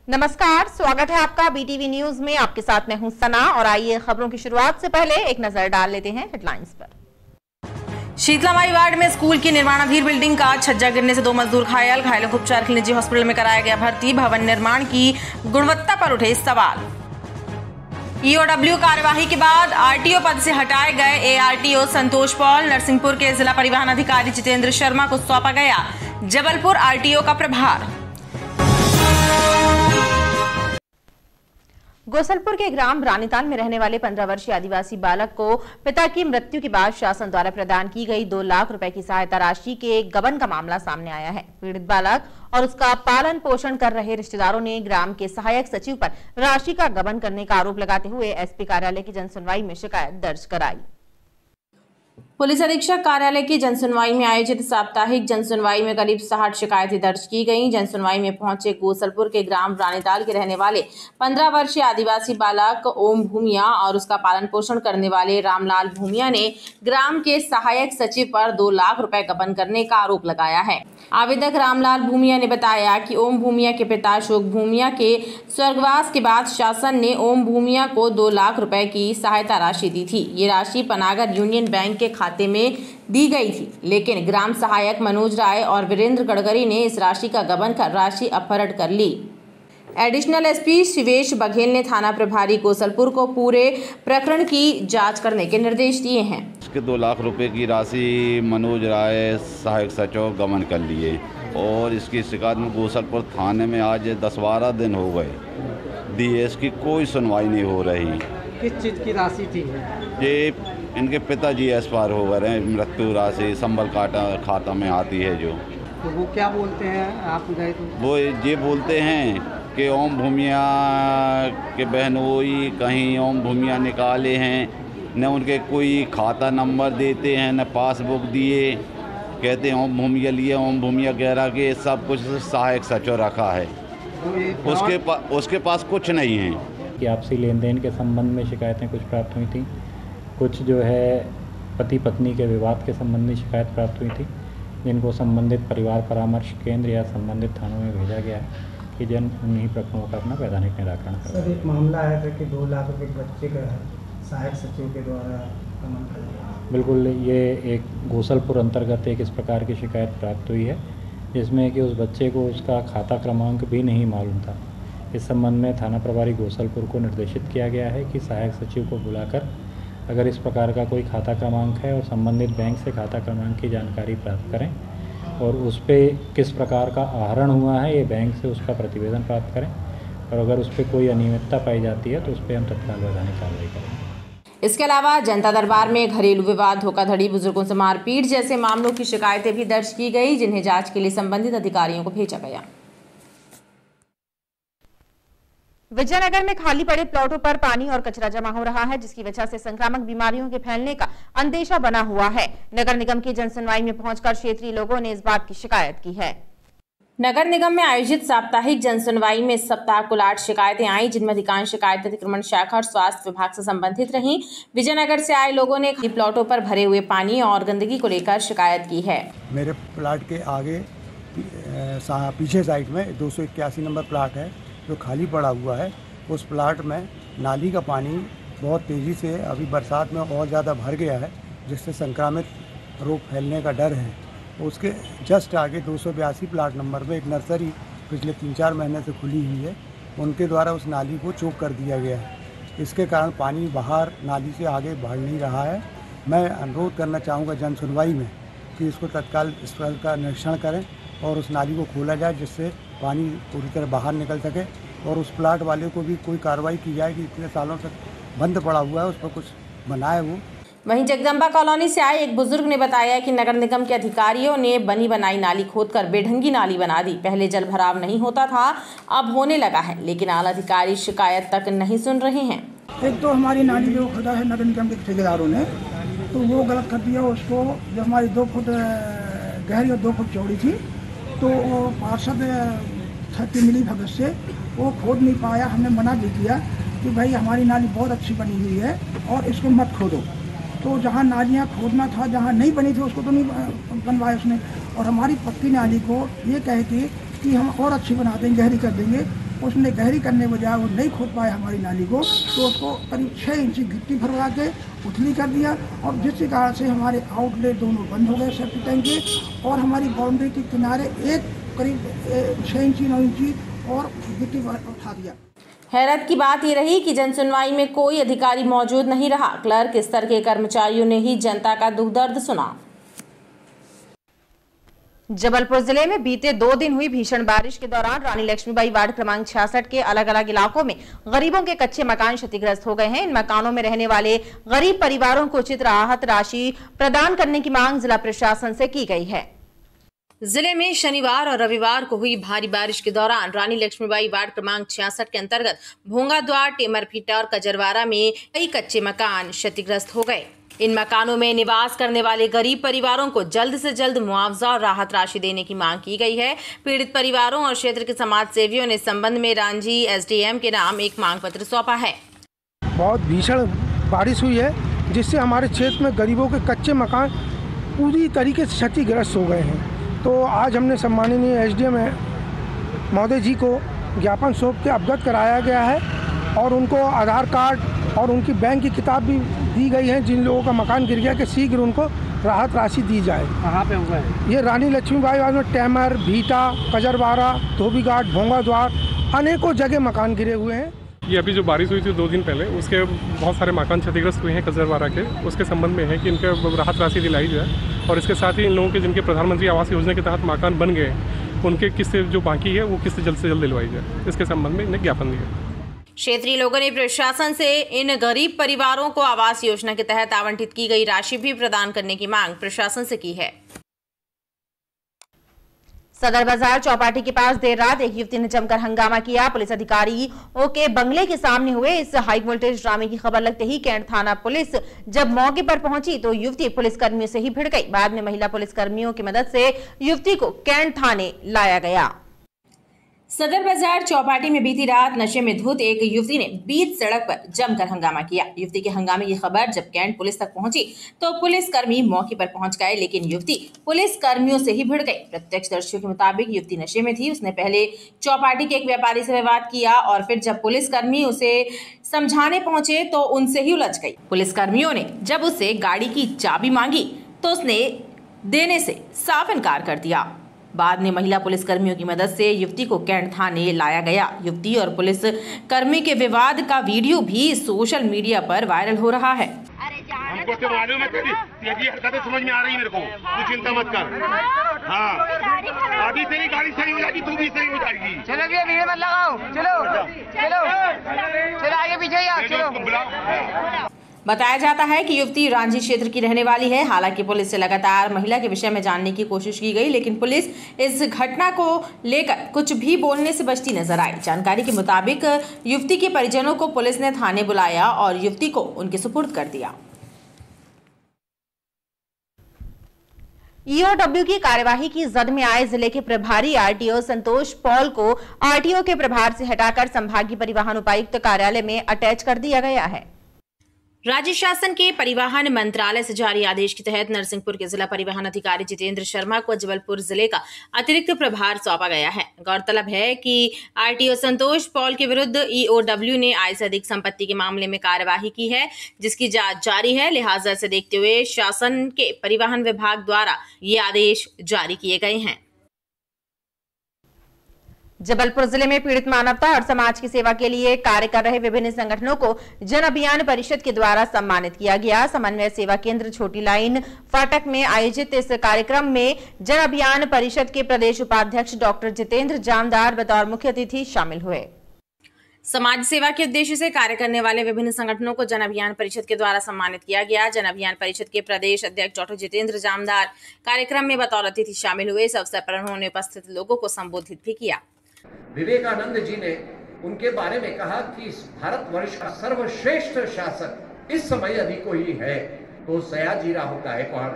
नमस्कार, स्वागत है आपका बीटीवी न्यूज में। आपके साथ मैं हूं सना और आइए खबरों की शुरुआत से पहले एक नजर डाल लेते हैं हेडलाइंस पर। शीतलामाई वार्ड में स्कूल की निर्माणाधीन बिल्डिंग का छज्जा गिरने से 2 मजदूर घायल। घायलों को उपचार के लिए निजी हॉस्पिटल में कराया गया भर्ती। भवन निर्माण की गुणवत्ता पर उठे सवाल। ईओडब्ल्यू कार्यवाही के बाद आरटीओ पद से हटाए गए एआरटीओ संतोष पॉल। नरसिंहपुर के जिला परिवहन अधिकारी जितेंद्र शर्मा को सौंपा गया जबलपुर आरटीओ का प्रभार। गोसलपुर के ग्राम रानीताल में रहने वाले 15 वर्षीय आदिवासी बालक को पिता की मृत्यु के बाद शासन द्वारा प्रदान की गई 2 लाख रुपए की सहायता राशि के गबन का मामला सामने आया है। पीड़ित बालक और उसका पालन पोषण कर रहे रिश्तेदारों ने ग्राम के सहायक सचिव पर राशि का गबन करने का आरोप लगाते हुए एसपी कार्यालय की जनसुनवाई में शिकायत दर्ज कराई। पुलिस अधीक्षक कार्यालय की जनसुनवाई में आयोजित साप्ताहिक जनसुनवाई में करीब 60 शिकायतें दर्ज की गईं। जनसुनवाई में पहुंचे गोसलपुर के ग्राम रानीताल के रहने वाले 15 वर्षीय आदिवासी बालक ओम भूमिया और उसका पालन पोषण करने वाले रामलाल भूमिया ने ग्राम के सहायक सचिव पर 2 लाख रुपए गबन करने का आरोप लगाया है। आवेदक रामलाल भूमिया ने बताया कि ओम भूमिया के पिता अशोक भूमिया के स्वर्गवास के बाद शासन ने ओम भूमिया को 2 लाख रुपए की सहायता राशि दी थी। ये राशि पनागर यूनियन बैंक के खाते में दी गई थी, लेकिन ग्राम सहायक मनोज राय और वीरेंद्र गडकरी ने इस राशि का गबन कर राशि अपहरण कर ली। एडिशनल एसपी शिवेश बघेल ने थाना प्रभारी गोसलपुर को पूरे प्रकरण की जांच करने के निर्देश दिए हैं। उसके 2 लाख रुपए की राशि मनोज राय सहायक सचिव गबन कर लिए और इसकी शिकायत में गोसलपुर थाने में आज 10-12 दिन हो गए। डीएस की कोई सुनवाई नहीं हो रही। किस चीज़ की राशि थी? ये इनके पिताजी एक्सपायर हो गए हैं। मृत्यु राशि संबल खाता में आती है जो। तो वो क्या बोलते हैं, आप गए तो? वो ये बोलते हैं कि ओम भूमिया के बहनोई कहीं ओम भूमिया निकाले हैं, न उनके कोई खाता नंबर देते हैं न पासबुक दिए। कहते हैं ओम भूमिया लिए, ओम भूमिया कह रहा कि सब कुछ सहायक सचिव रखा है, उसके पास कुछ नहीं है। कि आपसी लेन देन के संबंध में शिकायतें कुछ प्राप्त हुई थी, कुछ जो है पति पत्नी के विवाद के संबंध में शिकायत प्राप्त हुई थी, जिनको संबंधित परिवार परामर्श केंद्र या संबंधित थानों में भेजा गया है कि जन उन्हीं प्रकरणों का अपना वैधानिक निराकरण करें। सर, एक मामला आया था कि 2 लाख रुपये बच्चे का सहायक सचिव के द्वारा गबन कर दिया। बिल्कुल, ये एक गोसलपुर अंतर्गत एक इस प्रकार की शिकायत प्राप्त हुई है जिसमें कि उस बच्चे को उसका खाता क्रमांक भी नहीं मालूम था। इस संबंध में थाना प्रभारी गोसलपुर को निर्देशित किया गया है कि सहायक सचिव को बुलाकर अगर इस प्रकार का कोई खाता क्रमांक है और संबंधित बैंक से खाता क्रमांक की जानकारी प्राप्त करें और उस पर किस प्रकार का आहरण हुआ है ये बैंक से उसका प्रतिवेदन प्राप्त करें और अगर उस पर कोई अनियमितता पाई जाती है तो उस पर हम तत्काल वैधानिक कार्रवाई करें। इसके अलावा जनता दरबार में घरेलू विवाद, धोखाधड़ी, बुजुर्गों से मारपीट जैसे मामलों की शिकायतें भी दर्ज की गई, जिन्हें जांच के लिए संबंधित अधिकारियों को भेजा गया। विजयनगर में खाली पड़े प्लॉटों पर पानी और कचरा जमा हो रहा है, जिसकी वजह से संक्रामक बीमारियों के फैलने का अंदेशा बना हुआ है। नगर निगम की जनसुनवाई में पहुंचकर क्षेत्रीय लोगों ने इस बात की शिकायत की है। नगर निगम में आयोजित साप्ताहिक जनसुनवाई में इस सप्ताह कुल 8 शिकायतें आई, जिनमें अधिकांश शिकायतें अतिक्रमण शाखा और स्वास्थ्य विभाग से संबंधित रहीं। विजयनगर से आए लोगों ने खाली प्लॉटों पर भरे हुए पानी और गंदगी को लेकर शिकायत की है। मेरे प्लाट के आगे पीछे साइड में 281 नंबर प्लाट है जो खाली पड़ा हुआ है। उस प्लाट में नाली का पानी बहुत तेज़ी से अभी बरसात में और ज़्यादा भर गया है, जिससे संक्रामित रोग फैलने का डर है। उसके जस्ट आगे 282 प्लाट नंबर में एक नर्सरी पिछले 3-4 महीने से खुली हुई है, उनके द्वारा उस नाली को चौक कर दिया गया है। इसके कारण पानी बाहर नाली से आगे बढ़ नहीं रहा है। मैं अनुरोध करना चाहूँगा जन सुनवाई में कि इसको तत्काल इस पर का निरीक्षण करें और उस नाली को खोला जाए, जिससे पानी पूरी तरह बाहर निकल सके और उस प्लाट वाले को भी कोई कार्रवाई की जाए कि इतने सालों तक बंद पड़ा हुआ है, उस पर कुछ बनाए वो। वहीं जगदम्बा कॉलोनी से आए एक बुजुर्ग ने बताया कि नगर निगम के अधिकारियों ने बनी बनाई नाली खोदकर बेढंगी नाली बना दी। पहले जल भराव नहीं होता था, अब होने लगा है, लेकिन आला अधिकारी शिकायत तक नहीं सुन रहे हैं। एक तो हमारी नाली जो खुदा है नगर निगम के ठेकेदारों ने, तो वो गलत कर दिया उसको। जब हमारी 2 फुट गहरी और 2 फुट चौड़ी थी, तो पार्षद छठी मिली भगत से वो खोद नहीं पाया। हमने मना भी किया कि भाई हमारी नाली बहुत अच्छी बनी हुई है और इसको मत खोदो। तो जहाँ नालियाँ खोदना था, जहाँ नहीं बनी थी, उसको तो नहीं बनवाया उसने। और हमारी पक्की नाली को ये कह के कि हम और अच्छी बना देंगे, गहरी कर देंगे, उसने गहरी करने बजाय वो नहीं खोद पाया हमारी नाली को, तो उसको करीब 6 इंची गिट्टी भरवा के उथली कर दिया, और जिसके कारण से हमारे आउटलेट दोनों बंद हो गए सेफ्टी टैंक के, और हमारी बाउंड्री के किनारे एक करीब 6 इंची 9 इंची और गिट्टी उठा दिया। हैरत की बात ये रही कि जन सुनवाई में कोई अधिकारी मौजूद नहीं रहा। क्लर्क स्तर के कर्मचारियों ने ही जनता का दुख दर्द सुना। जबलपुर जिले में बीते 2 दिन हुई भीषण बारिश के दौरान रानी लक्ष्मीबाई वार्ड क्रमांक 66 के अलग अलग इलाकों में गरीबों के कच्चे मकान क्षतिग्रस्त हो गए हैं। इन मकानों में रहने वाले गरीब परिवारों को उचित राहत राशि प्रदान करने की मांग जिला प्रशासन से की गई है। जिले में शनिवार और रविवार को हुई भारी बारिश के दौरान रानी लक्ष्मीबाई वार्ड क्रमांक 66 के अंतर्गत भोंगा द्वार, टेमरफीटा और कजरवारा में कई कच्चे मकान क्षतिग्रस्त हो गए। इन मकानों में निवास करने वाले गरीब परिवारों को जल्द से जल्द मुआवजा और राहत राशि देने की मांग की गई है। पीड़ित परिवारों और क्षेत्र के समाज सेवियों ने इस संबंध में रांझी एसडीएम के नाम एक मांग पत्र सौंपा है। बहुत भीषण बारिश हुई है, जिससे हमारे क्षेत्र में गरीबों के कच्चे मकान पूरी तरीके से क्षतिग्रस्त हो गए हैं। तो आज हमने सम्माननीय एसडीएम महोदय जी को ज्ञापन सौंप के अवगत कराया गया है, और उनको आधार कार्ड और उनकी बैंक की किताब भी दी गई है। जिन लोगों का मकान गिर गया कि शीघ्र उनको राहत राशि दी जाए। कहाँ पे हुआ है ये? रानी लक्ष्मीबाई वार्ड में टेमर, भीटा, कजरवारा, धोबीघाट, भोंगा द्वार, अनेकों जगह मकान गिरे हुए हैं। ये अभी जो बारिश हुई थी 2 दिन पहले, उसके बहुत सारे मकान क्षतिग्रस्त हुए हैं कजरवारा के। उसके संबंध में है कि इनके राहत राशि दिलाई जाए, और इसके साथ ही इन लोगों के जिनके प्रधानमंत्री आवास योजना के तहत मकान बन गए उनके किस्त जो बाकी है वो किस्त जल्द से जल्द दिलवाई जाए। इसके संबंध में इन्हें ज्ञापन दिया। क्षेत्रीय लोगों ने प्रशासन से इन गरीब परिवारों को आवास योजना के तहत आवंटित की गई राशि भी प्रदान करने की मांग प्रशासन से की है। सदर बाजार चौपाटी के पास देर रात एक युवती ने जमकर हंगामा किया। पुलिस अधिकारियों के बंगले के सामने हुए इस हाई वोल्टेज ड्रामे की खबर लगते ही कैंट थाना पुलिस जब मौके पर पहुंची तो युवती पुलिसकर्मियों से ही भिड़ गई। बाद में महिला पुलिसकर्मियों की मदद से युवती को कैंट थाने लाया गया। सदर बाजार चौपाटी में बीती रात नशे में धुत एक युवती ने बीच सड़क पर जमकर हंगामा किया। युवती के हंगामे की खबर जब कैंट पुलिस तक पहुंची तो पुलिसकर्मी मौके पर पहुंच गए, लेकिन युवती पुलिसकर्मियों से ही भिड़ गई। प्रत्यक्षदर्शियों के मुताबिक युवती नशे में थी। उसने पहले चौपाटी के एक व्यापारी से विवाद किया और फिर जब पुलिसकर्मी उसे समझाने पहुंचे तो उनसे ही उलझ गई। पुलिसकर्मियों ने जब उससे गाड़ी की चाबी मांगी तो उसने देने से साफ इनकार कर दिया। बाद में महिला पुलिसकर्मियों की मदद से युवती को कैंट थाने लाया गया। युवती और पुलिसकर्मी के विवाद का वीडियो भी सोशल मीडिया पर वायरल हो रहा है। हमको तो मालूम है तेरी हरकतें समझ में आ रही है मेरे को, तू चिंता मत कर। हाँ, अभी तेरी गाड़ी सही हो जाएगी, तू भी सही हो जाएगी। चलो भीड़ मत लगाओ, चलो चलो चलो आगे पीछे चलो। बताया जाता है कि युवती रांझी क्षेत्र की रहने वाली है। हालांकि पुलिस से लगातार महिला के विषय में जानने की कोशिश की गई, लेकिन पुलिस इस घटना को लेकर कुछ भी बोलने से बचती नजर आई। जानकारी के मुताबिक युवती के परिजनों को पुलिस ने थाने बुलाया और युवती को उनके सुपुर्द कर दिया। ईओडब्ल्यू की कार्यवाही की जद में आए जिले के प्रभारी आरटीओ संतोष पॉल को आरटीओ के प्रभार से हटाकर संभागीय परिवहन उपायुक्त कार्यालय में अटैच कर दिया गया है। राज्य शासन के परिवहन मंत्रालय से जारी आदेश के तहत नरसिंहपुर के जिला परिवहन अधिकारी जितेंद्र शर्मा को जबलपुर जिले का अतिरिक्त प्रभार सौंपा गया है। गौरतलब है कि आरटीओ संतोष पॉल के विरुद्ध ईओडब्ल्यू ने आय से अधिक संपत्ति के मामले में कार्यवाही की है, जिसकी जांच जारी है। लिहाजा से देखते हुए शासन के परिवहन विभाग द्वारा ये आदेश जारी किए गए हैं। जबलपुर जिले में पीड़ित मानवता और समाज की सेवा के लिए कार्य कर रहे विभिन्न संगठनों को जन अभियान परिषद के द्वारा सम्मानित किया गया। समन्वय सेवा केंद्र छोटी लाइन फाटक में आयोजित इस कार्यक्रम में जन अभियान परिषद के प्रदेश उपाध्यक्ष डॉक्टर जितेंद्र जामदार बतौर मुख्य अतिथि शामिल हुए। समाज सेवा के उद्देश्य से कार्य करने वाले विभिन्न संगठनों को जन अभियान परिषद के द्वारा सम्मानित किया गया। जन अभियान परिषद के प्रदेश अध्यक्ष डॉक्टर जितेंद्र जामदार कार्यक्रम में बतौर अतिथि शामिल हुए। इस अवसर पर उन्होंने उपस्थित लोगों को संबोधित भी किया। विवेकानंद जी ने उनके बारे में कहा कि भारतवर्ष का सर्वश्रेष्ठ शासक इस समय यदि कोई है तो सयाजीराव गायकवाड़।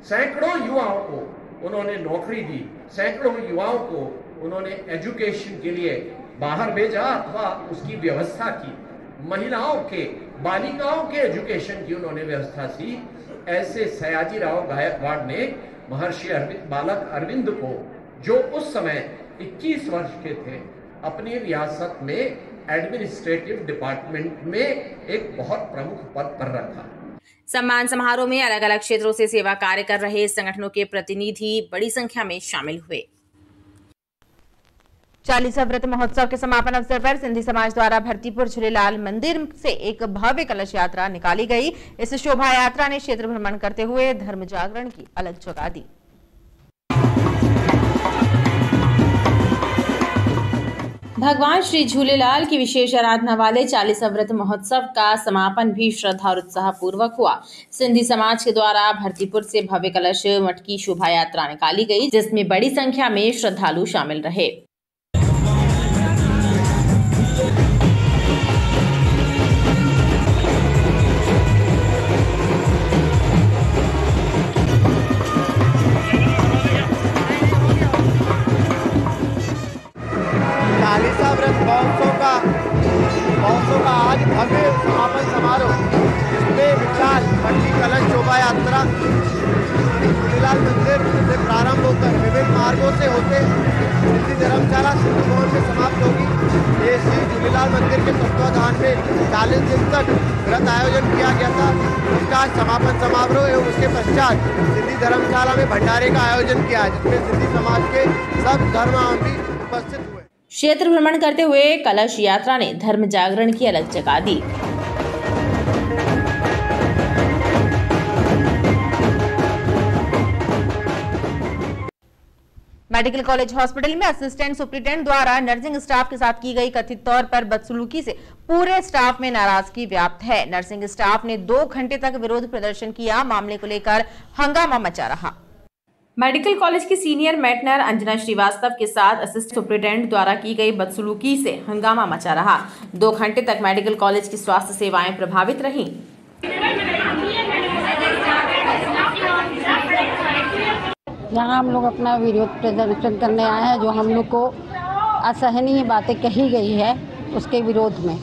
सैकड़ों युवाओं को उन्होंने नौकरी दी, सैकड़ों युवाओं को उन्होंने एजुकेशन के लिए बाहर भेजा अथवा उसकी व्यवस्था की। महिलाओं के, बालिकाओं के एजुकेशन की उन्होंने व्यवस्था की। ऐसे सयाजीराव गायकवाड़ ने महर्षि बालक अरविंद को, जो उस समय 21 वर्ष के थे, अपनी रियासत में एडमिनिस्ट्रेटिव डिपार्टमेंट में एक बहुत प्रमुख पद पर रखा। सम्मान समारोह में अलग अलग क्षेत्रों से सेवा कार्य कर रहे संगठनों के प्रतिनिधि बड़ी संख्या में शामिल हुए। 40वां व्रत महोत्सव के समापन अवसर पर सिंधी समाज द्वारा भरतीपुर झूलेलाल मंदिर से एक भव्य कलश यात्रा निकाली गई। इस शोभा यात्रा ने क्षेत्र भ्रमण करते हुए धर्म जागरण की अलग जगा दी। भगवान श्री झूलेलाल की विशेष आराधना वाले 40वां व्रत महोत्सव का समापन भी श्रद्धा और उत्साह पूर्वक हुआ। सिंधी समाज के द्वारा भरतीपुर से भव्य कलश मठ की शोभा यात्रा निकाली गई, जिसमें बड़ी संख्या में श्रद्धालु शामिल रहे। महोत्सव का आज भव्य समापन समारोह, जिसमें विशाल मट्टी कलश शोभा यात्रा झूलेलाल मंदिर से प्रारंभ होकर विभिन्न मार्गों से होते सिंधी धर्मशाला सिंधु भवन में समाप्त होगी। ये श्री झूलेलाल मंदिर के तत्वाधान में 40 दिन तक व्रत आयोजन किया गया था। उसका समापन समारोह एवं उसके पश्चात सिंधी धर्मशाला में भंडारे का आयोजन किया, जिसमें सिंधी समाज के सब धर्मावलंबी उपस्थित हुए। क्षेत्र भ्रमण करते हुए कलश यात्रा ने धर्म जागरण की अलग जगा दी। मेडिकल कॉलेज हॉस्पिटल में असिस्टेंट सुपरिटेंडेंट द्वारा नर्सिंग स्टाफ के साथ की गई कथित तौर पर बदसलूकी से पूरे स्टाफ में नाराजगी व्याप्त है। नर्सिंग स्टाफ ने 2 घंटे तक विरोध प्रदर्शन किया। मामले को लेकर हंगामा मचा रहा। मेडिकल कॉलेज की सीनियर मेटनर अंजना श्रीवास्तव के साथ असिस्टेंट सुपरिटेंडेंट द्वारा की गई बदसलूकी से हंगामा मचा रहा। 2 घंटे तक मेडिकल कॉलेज की स्वास्थ्य सेवाएं प्रभावित रहीं। यहाँ हम लोग अपना विरोध प्रदर्शन करने आए हैं। जो हम लोग को असहनीय बातें कही गई है उसके विरोध में।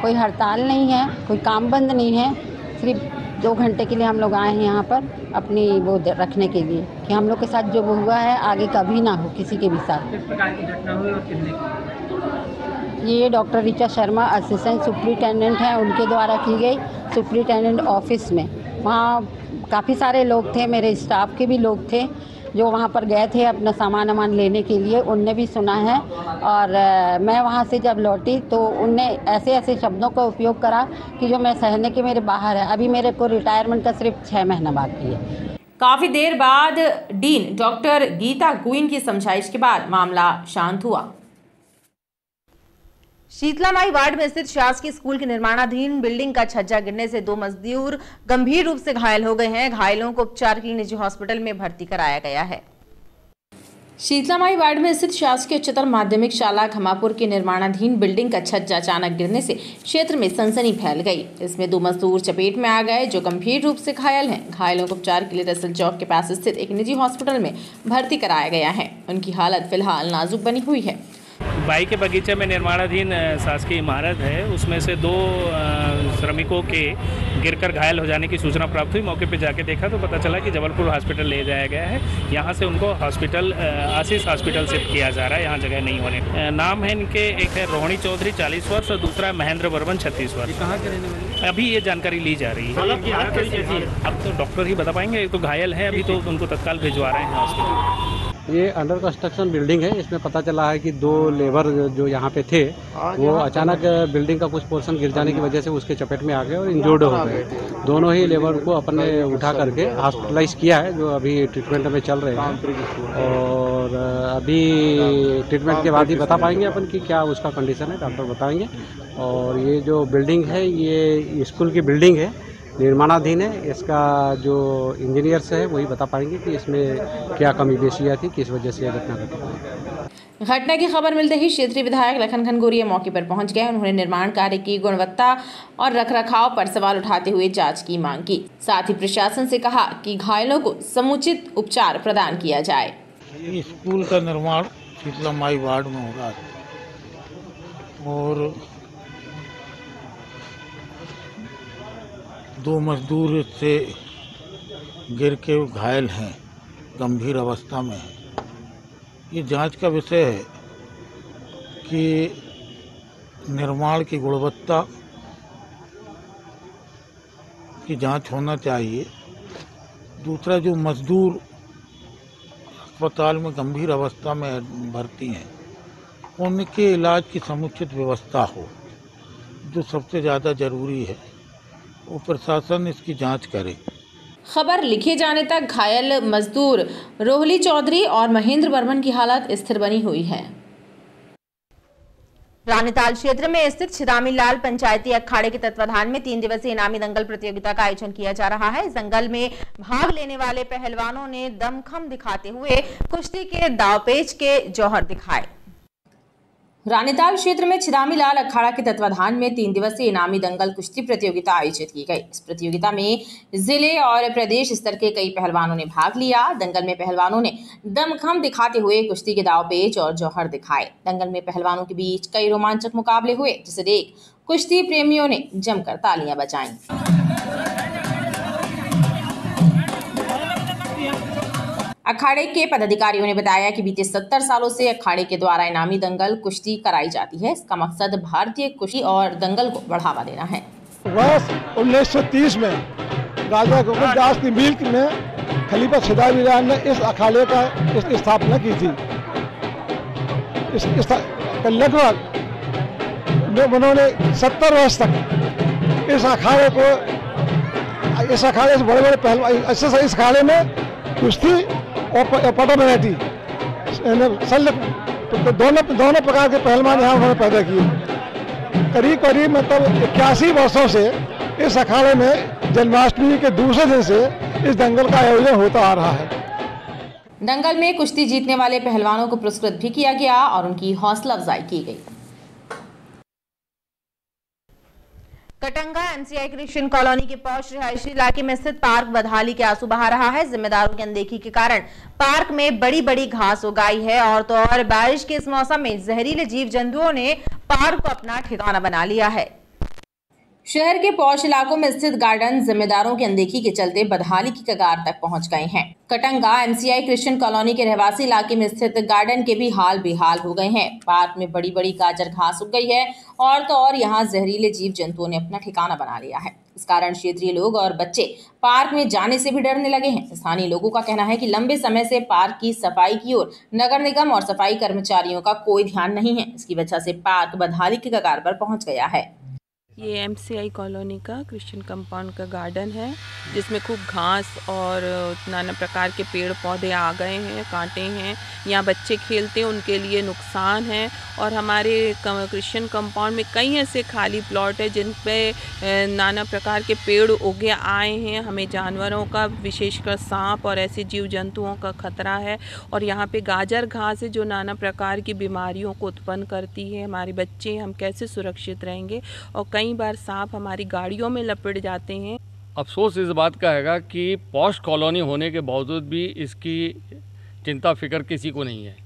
कोई हड़ताल नहीं है, कोई काम बंद नहीं है, सिर्फ 2 घंटे के लिए हम लोग आए हैं यहाँ पर अपनी वो रखने के लिए कि हम लोग के साथ जो हुआ है आगे कभी ना हो किसी के भी साथ। किस प्रकार की घटना हुई और किसने की? ये doctor Richa Sharma assistant superintendent हैं, उनके द्वारा की गई सुपरिटेंडेंट ऑफिस में। वहाँ काफ़ी सारे लोग थे, मेरे स्टाफ के भी लोग थे जो वहाँ पर गए थे अपना सामान लेने के लिए। उनने भी सुना है और मैं वहाँ से जब लौटी तो उनने ऐसे ऐसे शब्दों का उपयोग करा कि जो मैं सहने के मेरे बाहर है। अभी मेरे को रिटायरमेंट का सिर्फ 6 महीना बाकी है। काफी देर बाद डीन डॉक्टर गीता गुइन की समझाइश के बाद मामला शांत हुआ। शीतलामाई वार्ड में स्थित शासकीय स्कूल के निर्माणाधीन बिल्डिंग का छज्जा गिरने से 2 मजदूर गंभीर रूप से घायल हो गए हैं। घायलों को उपचार के लिए निजी हॉस्पिटल में भर्ती कराया गया है। शीतलामाई वार्ड में स्थित शासकीय उच्चतर माध्यमिक शाला खमापुर के निर्माणाधीन बिल्डिंग का छज्जा अचानक गिरने से क्षेत्र में सनसनी फैल गई। इसमें 2 मजदूर चपेट में आ गए जो गंभीर रूप से घायल हैं। घायलों को उपचार के लिए रसल चौक के पास स्थित एक निजी हॉस्पिटल में भर्ती कराया गया है। उनकी हालत फिलहाल नाजुक बनी हुई है। बाई के बगीचे में निर्माणाधीन शासकीय इमारत है, उसमें से 2 श्रमिकों के गिरकर घायल हो जाने की सूचना प्राप्त हुई। मौके पर जाके देखा तो पता चला कि जबलपुर हॉस्पिटल ले जाया गया है। यहाँ से उनको हॉस्पिटल आशीष हॉस्पिटल शिफ्ट किया जा रहा है, यहाँ जगह नहीं होने। नाम है इनके, एक है रोहिणी चौधरी 40 वर्ष और दूसरा महेंद्र वर्मन 36 वर्ष। कहाँ के रहने वाले? अभी ये जानकारी ली जा रही है। अब तो डॉक्टर ही बता पाएंगे। तो घायल है, अभी तो उनको तत्काल भिजवा रहे हैं हॉस्पिटल। ये अंडर कंस्ट्रक्शन बिल्डिंग है। इसमें पता चला है कि 2 लेबर जो यहाँ पे थे वो अचानक बिल्डिंग का कुछ पोर्शन गिर जाने की वजह से उसके चपेट में आ गए और इंजर्ड हो गए। दोनों ही लेबर को अपने उठा करके हॉस्पिटलाइज किया है, जो अभी ट्रीटमेंट में चल रहे हैं। और अभी ट्रीटमेंट के बाद ही बता पाएंगे अपन कि क्या उसका कंडीशन है, डॉक्टर बताएंगे। और ये जो बिल्डिंग है ये स्कूल की बिल्डिंग है, निर्माणाधीन है। इसका जो इंजीनियर्स है वही बता पाएंगे कि इसमें क्या कमी बेशियाँ थी, किस वजह से यह घटना घटी। घटना की खबर मिलते ही क्षेत्रीय विधायक लखन घनघोरिया मौके पर पहुंच गए। उन्होंने निर्माण कार्य की गुणवत्ता और रखरखाव पर सवाल उठाते हुए जांच की मांग की। साथ ही प्रशासन से कहा कि घायलों को समुचित उपचार प्रदान किया जाए। स्कूल का निर्माण शीतलामाई वार्ड में हो रहा है और 2 मजदूर से गिर के घायल हैं, गंभीर अवस्था में है। ये जांच का विषय है कि निर्माण की गुणवत्ता की जांच होना चाहिए। दूसरा, जो मजदूर अस्पताल में गंभीर अवस्था में भर्ती हैं उनके इलाज की समुचित व्यवस्था हो, जो सबसे ज़्यादा ज़रूरी है। वो प्रशासन इसकी जांच करे। खबर लिखे जाने तक घायल मजदूर रोहली चौधरी और महेंद्र वर्मन की हालत स्थिर बनी हुई है। रानीताल क्षेत्र में स्थित छिदामी लाल पंचायती अखाड़े के तत्वाधान में 3 दिवसीय इनामी दंगल प्रतियोगिता का आयोजन किया जा रहा है। इस दंगल में भाग लेने वाले पहलवानों ने दमखम दिखाते हुए कुश्ती के दांवपेच के जौहर दिखाए। रानीताल क्षेत्र में छिदामी लाल अखाड़ा के तत्वाधान में 3 दिवसीय इनामी दंगल कुश्ती प्रतियोगिता आयोजित की गई। इस प्रतियोगिता में जिले और प्रदेश स्तर के कई पहलवानों ने भाग लिया। दंगल में पहलवानों ने दमखम दिखाते हुए कुश्ती के दांवपेच और जौहर दिखाए। दंगल में पहलवानों के बीच कई रोमांचक मुकाबले हुए, जिसे देख कुश्ती प्रेमियों ने जमकर तालियां बजाईं। अखाड़े के पदाधिकारियों ने बताया कि बीते 70 सालों से अखाड़े के द्वारा इनामी दंगल कुश्ती कराई जाती है। इसका मकसद भारतीय कुश्ती और दंगल को बढ़ावा देना है। वर्ष 1930 में राजा गोविंददास की मिल्क में खलीफा छिदामी लाल ने इस अखाड़े का स्थापना की थी। लगभग उन्होंने 70 वर्ष तक इस अखाड़े से बड़े पहलवान इस अखाड़े में कुश्ती और पटामेटी दोनों प्रकार के पहलवान यहाँ उन्होंने पैदा किए। करीब मतलब 81 वर्षों से इस अखाड़े में जन्माष्टमी के दूसरे दिन से इस दंगल का आयोजन होता आ रहा है। दंगल में कुश्ती जीतने वाले पहलवानों को पुरस्कृत भी किया गया और उनकी हौसला अफजाई की गई। कटंगा एमसीआई क्रिश्चियन कॉलोनी के पौष रिहायशी इलाके में स्थित पार्क बदहाली के आंसू बहा रहा है। जिम्मेदारों की अनदेखी के कारण पार्क में बड़ी बड़ी घास उगाई है और तो और बारिश के इस मौसम में जहरीले जीव जंतुओं ने पार्क को अपना ठिकाना बना लिया है। शहर के पौष इलाकों में स्थित गार्डन जिम्मेदारों की अनदेखी के चलते बदहाली की कगार तक पहुंच गए हैं। कटंगा एमसीआई क्रिश्चियन कॉलोनी के रहवासी इलाके में स्थित गार्डन के भी हाल बेहाल हो गए हैं। पार्क में बड़ी बड़ी गाजर घास उग गई है और तो और यहाँ जहरीले जीव जंतुओं ने अपना ठिकाना बना लिया है। इस कारण क्षेत्रीय लोग और बच्चे पार्क में जाने से भी डरने लगे हैं। स्थानीय लोगों का कहना है कि लंबे समय से पार्क की सफाई की ओर नगर निगम और सफाई कर्मचारियों का कोई ध्यान नहीं है। इसकी वजह से पार्क बदहाली की कगार पर पहुंच गया है। ये एमसीआई कॉलोनी का क्रिश्चियन कंपाउंड का गार्डन है, जिसमें खूब घास और नाना प्रकार के पेड़ पौधे आ गए हैं, कांटे हैं। यहाँ बच्चे खेलते हैं, उनके लिए नुकसान है। और हमारे क्रिश्चियन कंपाउंड में कई ऐसे खाली प्लॉट है जिन पे नाना प्रकार के पेड़ उगे आए हैं। हमें जानवरों का, विशेषकर सांप और ऐसे जीव जंतुओं का खतरा है। और यहाँ पे गाजर घास है जो नाना प्रकार की बीमारियों को उत्पन्न करती है। हमारे बच्चे, हम कैसे सुरक्षित रहेंगे? और कई बार सांप हमारी गाड़ियों में लपेट जाते हैं। अफसोस इस बात का हैगा कि पॉश कॉलोनी होने के बावजूद भी इसकी चिंता फिक्र किसी को नहीं है,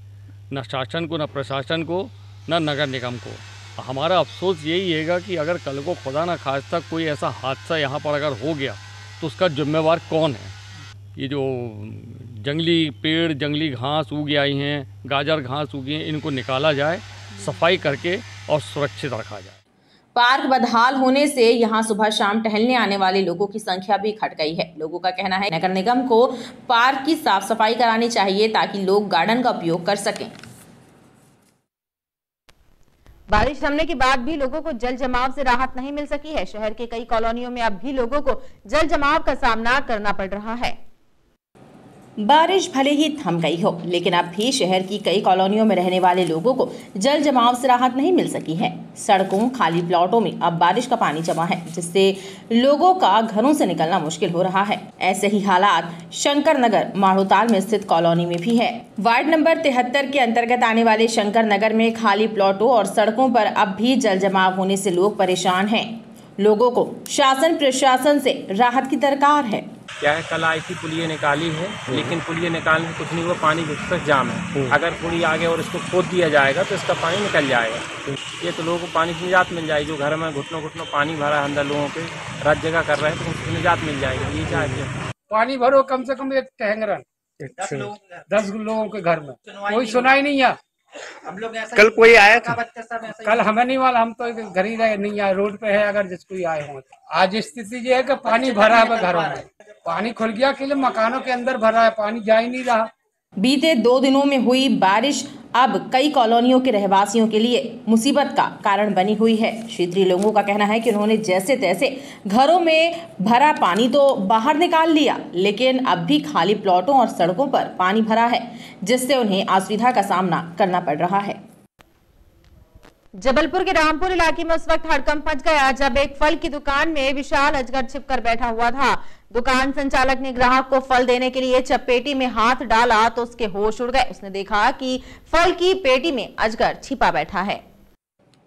न शासन को, न प्रशासन को, न नगर निगम को। हमारा अफसोस यही हैगा कि अगर कल को खुदा न खास्ता कोई ऐसा हादसा यहाँ पर अगर हो गया तो उसका जिम्मेवार कौन है? ये जो जंगली पेड़, जंगली घास उग आई हैं, गाजर घास उगी हैं, इनको निकाला जाए, सफाई करके और सुरक्षित रखा जाए। पार्क बदहाल होने से यहां सुबह शाम टहलने आने वाले लोगों की संख्या भी घट गई है। लोगों का कहना है नगर निगम को पार्क की साफ सफाई करानी चाहिए ताकि लोग गार्डन का उपयोग कर सकें। बारिश थमने के बाद भी लोगों को जल जमाव से राहत नहीं मिल सकी है। शहर के कई कॉलोनियों में अब भी लोगों को जल जमाव का सामना करना पड़ रहा है। बारिश भले ही थम गई हो, लेकिन अब भी शहर की कई कॉलोनियों में रहने वाले लोगों को जल जमाव से राहत नहीं मिल सकी है। सड़कों, खाली प्लॉटों में अब बारिश का पानी जमा है, जिससे लोगों का घरों से निकलना मुश्किल हो रहा है। ऐसे ही हालात शंकर नगर माढ़ोताल में स्थित कॉलोनी में भी है। वार्ड नंबर 73 के अंतर्गत आने वाले शंकर नगर में खाली प्लॉटों और सड़कों पर अब भी जल जमाव होने से लोग परेशान हैं। लोगों को शासन प्रशासन से राहत की दरकार है। क्या है, कल आई थी पुलिये निकाली है, लेकिन पुलिये निकालने में कुछ नहीं हुआ, पानी तक जाम है। अगर पुली आगे और इसको खोद दिया जाएगा तो इसका पानी निकल जाएगा। ये तो लोगों को पानी की निजात मिल जाएगी। जो घर में घुटनों पानी भरा है अंदर, लोगों के रात जगह कर रहे हैं, तो उसकी निजात मिल जाएगी। ये चाहते हैं पानी भरो कम से कम एक टैंगरन 10 लोगों के घर में, कोई सुनाई नहीं है। हम लोग ऐसा कल कोई आया था? कल हमें नहीं वाला, हम तो घर ही रहे, नहीं आए, रोड पे है अगर जिसको ही आए हों। आज स्थिति ये है कि पानी भरा है घरों में, पानी खुल गया के लिए मकानों के अंदर भरा है, पानी जा ही नहीं रहा। बीते 2 दिनों में हुई बारिश अब कई कॉलोनियों के रहवासियों के लिए मुसीबत का कारण बनी हुई है। क्षेत्रीय लोगों का कहना है कि उन्होंने जैसे तैसे घरों में भरा पानी तो बाहर निकाल लिया, लेकिन अब भी खाली प्लॉटों और सड़कों पर पानी भरा है, जिससे उन्हें असुविधा का सामना करना पड़ रहा है। जबलपुर के रामपुर इलाके में उस वक्त हड़कंप मच गया जब एक फल की दुकान में विशाल अजगर छिपकर बैठा हुआ था। दुकान संचालक ने ग्राहक को फल देने के लिए जब पेटी में हाथ डाला तो उसके होश उड़ गए। उसने देखा कि फल की पेटी में अजगर छिपा बैठा है।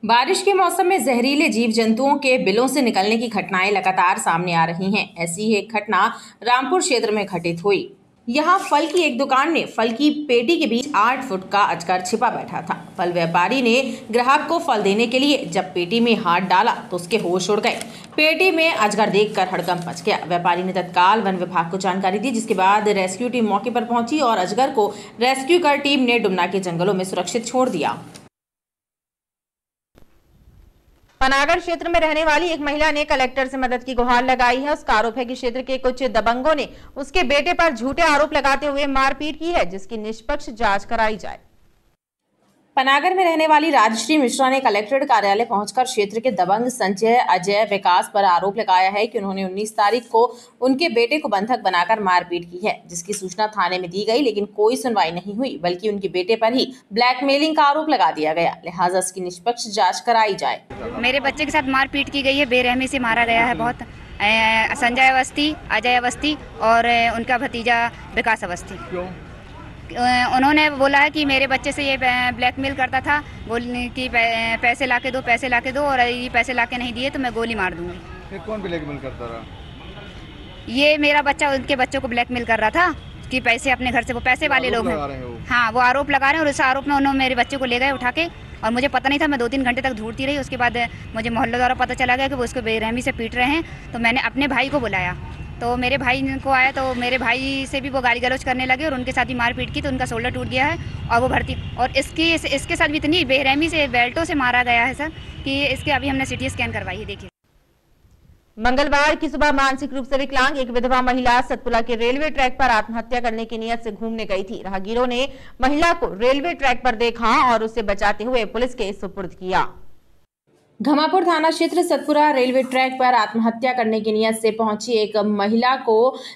बारिश के मौसम में जहरीले जीव जंतुओं के बिलों से निकलने की घटनाएं लगातार सामने आ रही हैं। ऐसी ही एक घटना रामपुर क्षेत्र में घटित हुई। यहाँ फल की एक दुकान में फल की पेटी के बीच 8 फुट का अजगर छिपा बैठा था। फल व्यापारी ने ग्राहक को फल देने के लिए जब पेटी में हाथ डाला तो उसके होश उड़ गए। पेटी में अजगर देखकर हड़कंप मच गया। व्यापारी ने तत्काल वन विभाग को जानकारी दी, जिसके बाद रेस्क्यू टीम मौके पर पहुंची और अजगर को रेस्क्यू कर टीम ने डुमना के जंगलों में सुरक्षित छोड़ दिया। पनागढ़ क्षेत्र में रहने वाली एक महिला ने कलेक्टर से मदद की गुहार लगाई है। उसका आरोप है कि क्षेत्र के कुछ दबंगों ने उसके बेटे पर झूठे आरोप लगाते हुए मारपीट की है, जिसकी निष्पक्ष जांच कराई जाए। पनागढ़ में रहने वाली राजश्री मिश्रा ने कलेक्ट्रेट कार्यालय पहुंचकर क्षेत्र के दबंग संजय, अजय, विकास पर आरोप लगाया है कि उन्होंने 19 तारीख को उनके बेटे को बंधक बनाकर मारपीट की है, जिसकी सूचना थाने में दी गई, लेकिन कोई सुनवाई नहीं हुई, बल्कि उनके बेटे पर ही ब्लैकमेलिंग का आरोप लगा दिया गया। लिहाजा इसकी निष्पक्ष जाँच कराई जाए। मेरे बच्चे के साथ मारपीट की गई है, बेरहमी से मारा गया है बहुत। संजय अवस्थी, अजय अवस्थी और उनका भतीजा विकास अवस्थी। उन्होंने बोला है कि मेरे बच्चे से ये ब्लैकमेल करता था, बोलने कि पैसे लाके दो, पैसे लाके दो, और ये पैसे लाके नहीं दिए तो मैं गोली मार दूंगी। फिर कौन ब्लैकमेल करता रहा? ये मेरा बच्चा उनके बच्चों को ब्लैकमेल कर रहा था कि पैसे अपने घर से, वो पैसे वाले लोग हैं। हाँ, वो आरोप लगा रहे हैं और उस आरोप में उन्होंने मेरे बच्चे को ले गए उठा के, और मुझे पता नहीं था। मैं 2-3 घंटे तक ढूंढती रही। उसके बाद मुझे मोहल्ले द्वारा पता चला गया कि वो उसको बेरहमी से पीट रहे हैं, तो मैंने अपने भाई को बुलाया। तो मेरे भाई को आया तो मेरे भाई से भी वो गाली गलौज करने लगे और उनके साथ ही मारपीट की, तो उनका शोल्डर टूट गया है और वो भर्ती। और इसके साथ भी इतनी बेरहमी से बेल्टों से मारा गया है सर कि इसके अभी हमने CT स्कैन करवाई है। देखिए, मंगलवार की सुबह मानसिक रूप से विकलांग एक विधवा महिला सतपुरा के रेलवे ट्रैक पर आत्महत्या करने की नियत से घूमने गई थी। राहगीरों ने महिला को रेलवे ट्रैक पर देखा और उसे बचाते हुए पुलिस के सुपुर्द किया। घमापुर थाना क्षेत्र सतपुरा रेलवे ट्रैक पर आत्महत्या करने की नियत से पहुंची एक महिला को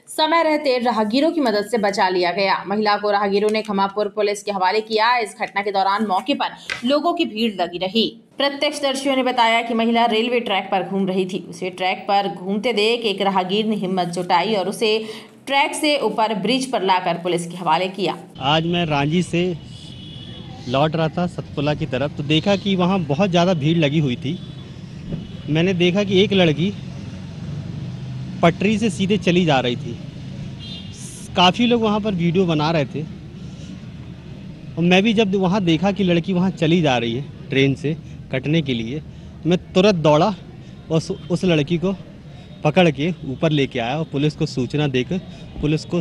समय रहते राहगीरों की मदद से बचा लिया गया। महिला को राहगीरों ने घमापुर पुलिस के हवाले किया। इस घटना के दौरान मौके पर लोगों की भीड़ लगी रही। प्रत्यक्षदर्शियों ने बताया कि महिला रेलवे ट्रैक पर घूम रही थी। उसे ट्रैक पर घूमते देख एक राहगीर ने हिम्मत जुटाई और उसे ट्रैक से ऊपर ब्रिज पर लाकर पुलिस के हवाले किया। आज मैं रांची से लौट रहा था सतपुरा की तरफ, तो देखा कि वहाँ बहुत ज़्यादा भीड़ लगी हुई थी। मैंने देखा कि एक लड़की पटरी से सीधे चली जा रही थी। काफ़ी लोग वहाँ पर वीडियो बना रहे थे और मैं भी जब वहाँ देखा कि लड़की वहाँ चली जा रही है ट्रेन से कटने के लिए, मैं तुरंत दौड़ा और उस लड़की को पकड़ के ऊपर लेके आया और पुलिस को सूचना देकर पुलिस को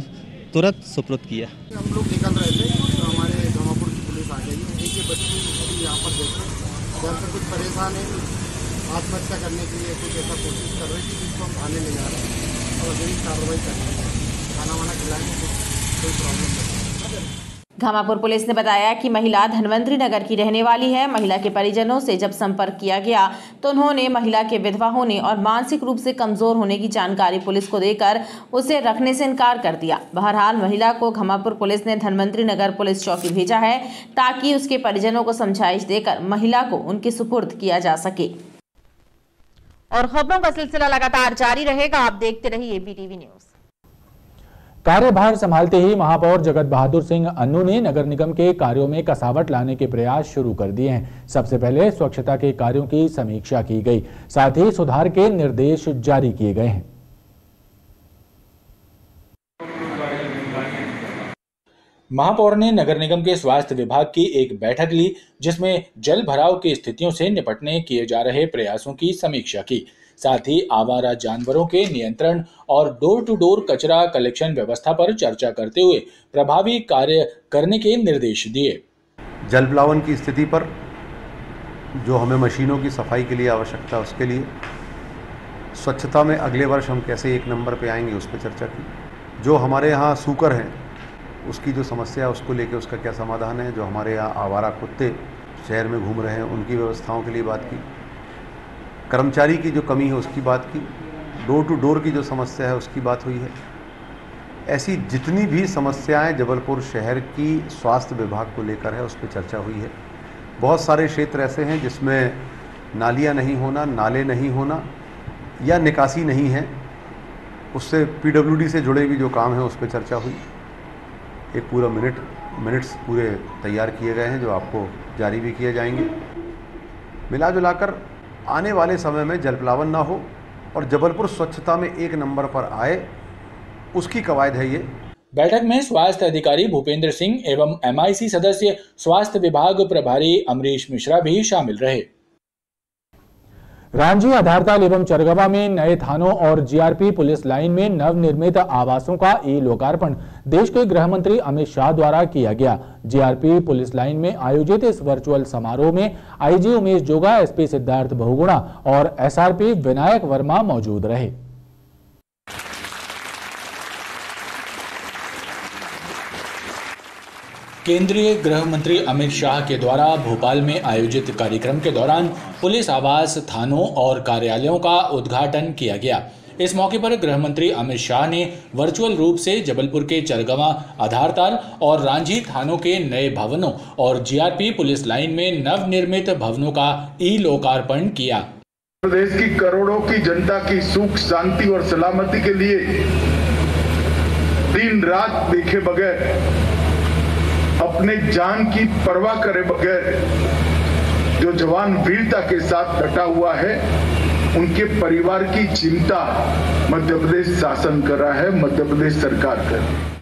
तुरंत सुपुर्द किया। हम लोग निकल रहे थे तो हमारे घमापुर की पुलिस आ गई। एक बच्ची यहाँ पर देखे घर से कुछ परेशान है, आत्महत्या करने के लिए कुछ ऐसा कोशिश कर रही थी, जिसको हम थाने ले जा रहे हैं और अभी कार्रवाई कर रहे हैं। खाना वाना खिलाएंगे, कोई प्रॉब्लम नहीं। घमापुर पुलिस ने बताया कि महिला धनवंतरी नगर की रहने वाली है। महिला के परिजनों से जब संपर्क किया गया तो उन्होंने महिला के विधवा होने और मानसिक रूप से कमजोर होने की जानकारी पुलिस को देकर उसे रखने से इनकार कर दिया। बहरहाल महिला को घमापुर पुलिस ने धनवंतरी नगर पुलिस चौकी भेजा है ताकि उसके परिजनों को समझाइश देकर महिला को उनके सुपुर्द किया जा सके। और खबरों का सिलसिला लगातार जारी रहेगा, आप देखते रहिए ABTV न्यूज। कार्यभार संभालते ही महापौर जगत बहादुर सिंह अन्नू ने नगर निगम के कार्यों में कसावट लाने के प्रयास शुरू कर दिए हैं। सबसे पहले स्वच्छता के कार्यों की समीक्षा की गई, साथ ही सुधार के निर्देश जारी किए गए हैं। महापौर ने नगर निगम के स्वास्थ्य विभाग की एक बैठक ली, जिसमें जल भराव की स्थितियों से निपटने किए जा रहे प्रयासों की समीक्षा की। साथ ही आवारा जानवरों के नियंत्रण और डोर टू डोर कचरा कलेक्शन व्यवस्था पर चर्चा करते हुए प्रभावी कार्य करने के निर्देश दिए। जलप्लावन की स्थिति पर जो हमें मशीनों की सफाई के लिए आवश्यकता है उसके लिए, स्वच्छता में अगले वर्ष हम कैसे 1 नंबर पे आएंगे उस पर चर्चा की। जो हमारे यहाँ सूकर हैं उसकी जो समस्या है उसको लेके उसका क्या समाधान है। जो हमारे यहाँ आवारा कुत्ते शहर में घूम रहे हैं उनकी व्यवस्थाओं के लिए बात की। कर्मचारी की जो कमी है उसकी बात की। डोर टू डोर की जो समस्या है उसकी बात हुई है। ऐसी जितनी भी समस्याएं जबलपुर शहर की स्वास्थ्य विभाग को लेकर है उस पर चर्चा हुई है। बहुत सारे क्षेत्र ऐसे हैं जिसमें नालियां नहीं होना, नाले नहीं होना या निकासी नहीं है, उससे पीडब्ल्यूडी से जुड़े भी जो काम है उस पर चर्चा हुई। एक पूरा मिनट्स पूरे तैयार किए गए हैं जो आपको जारी भी किए जाएंगे। मिला जुलाकर आने वाले समय में जलप्लावन ना हो और जबलपुर स्वच्छता में 1 नंबर पर आए, उसकी कवायद है ये। बैठक में स्वास्थ्य अधिकारी भूपेंद्र सिंह एवं MIC सदस्य स्वास्थ्य विभाग प्रभारी अमरीश मिश्रा भी शामिल रहे। रांझी, आधारताल एवं चरगवा में नए थानों और GRP पुलिस लाइन में नवनिर्मित आवासों का लोकार्पण देश के गृह मंत्री अमित शाह द्वारा किया गया। GRP पुलिस लाइन में आयोजित इस वर्चुअल समारोह में IG उमेश जोगा, SP सिद्धार्थ बहुगुणा और SRP विनायक वर्मा मौजूद रहे। केंद्रीय गृह मंत्री अमित शाह के द्वारा भोपाल में आयोजित कार्यक्रम के दौरान पुलिस आवास, थानों और कार्यालयों का उद्घाटन किया गया। इस मौके पर गृह मंत्री अमित शाह ने वर्चुअल रूप से जबलपुर के चरगवा, आधारताल और रांझी थानों के नए भवनों और GRP पुलिस लाइन में नवनिर्मित भवनों का लोकार्पण किया। प्रदेश की करोड़ों की जनता की सुख, शांति और सलामती के लिए दिन रात देखे बगैर, अपने जान की परवाह करे बगैर जो जवान वीरता के साथ डटा हुआ है, उनके परिवार की चिंता मध्य प्रदेश शासन कर रहा है, मध्य प्रदेश सरकार कर रही है।